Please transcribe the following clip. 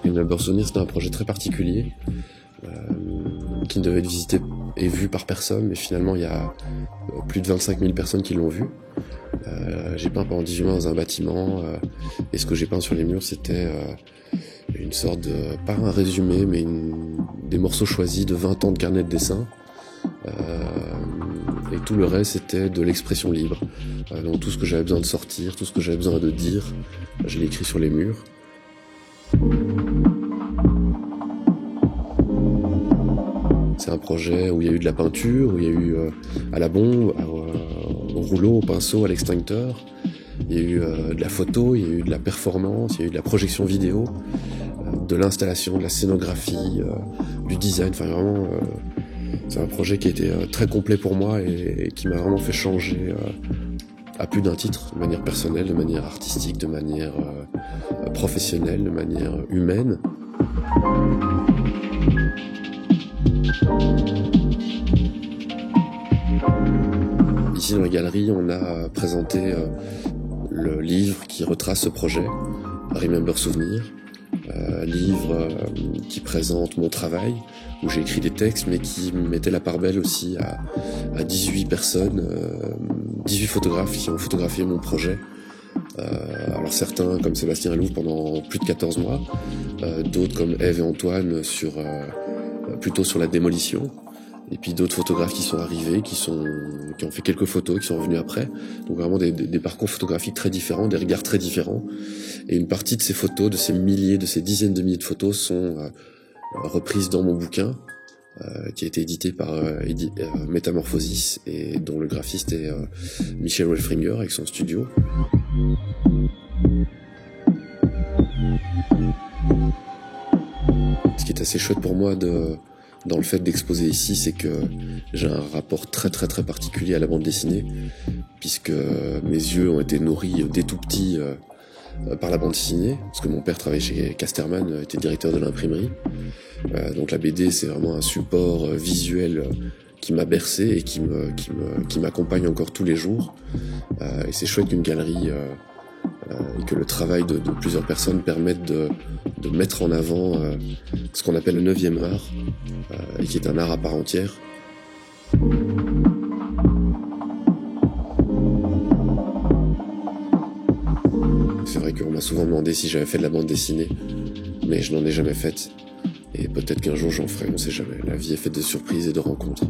Remember Souvenir, c'était un projet très particulier qui ne devait être visité et vu par personne, mais finalement il y a plus de 25 000 personnes qui l'ont vu. J'ai peint pendant 18 mois dans un bâtiment et ce que j'ai peint sur les murs, c'était une sorte de, pas un résumé, mais des morceaux choisis de 20 ans de carnet de dessin. Et tout le reste, c'était de l'expression libre. Donc tout ce que j'avais besoin de sortir, tout ce que j'avais besoin de dire, je l'ai écrit sur les murs. C'est un projet où il y a eu de la peinture, où il y a eu à la bombe, au rouleau, au pinceau, à l'extincteur. Il y a eu de la photo, il y a eu de la performance, il y a eu de la projection vidéo, de l'installation, de la scénographie, du design. Enfin vraiment, c'est un projet qui a été très complet pour moi et qui m'a vraiment fait changer à plus d'un titre, de manière personnelle, de manière artistique, de manière professionnelle, de manière humaine. Ici dans la galerie, on a présenté le livre qui retrace ce projet, Remember Souvenir, livre qui présente mon travail, où j'ai écrit des textes, mais qui mettait la part belle aussi à 18 personnes, 18 photographes qui ont photographié mon projet. Alors certains comme Sébastien Alouf pendant plus de 14 mois, d'autres comme Ève et Antoine plutôt sur la démolition, et puis d'autres photographes qui sont arrivés, qui ont fait quelques photos, qui sont revenus après. Donc vraiment des parcours photographiques très différents, des regards très différents. Et une partie de ces photos, de ces milliers, de ces dizaines de milliers de photos sont reprises dans mon bouquin, qui a été édité par Métamorphosis, et dont le graphiste est Michel Wolfringer avec son studio. Ce qui est assez chouette pour moi dans le fait d'exposer ici, c'est que j'ai un rapport très très très particulier à la bande dessinée, puisque mes yeux ont été nourris dès tout petit par la bande dessinée, parce que mon père travaillait chez Casterman, était directeur de l'imprimerie. Donc la BD, c'est vraiment un support visuel qui m'a bercé et qui m'accompagne encore tous les jours. Et c'est chouette qu'une galerie et que le travail de plusieurs personnes permette de mettre en avant ce qu'on appelle le 9e art, et qui est un art à part entière. C'est vrai qu'on m'a souvent demandé si j'avais fait de la bande dessinée, mais je n'en ai jamais faite. Et peut-être qu'un jour j'en ferai, on sait jamais. La vie est faite de surprises et de rencontres.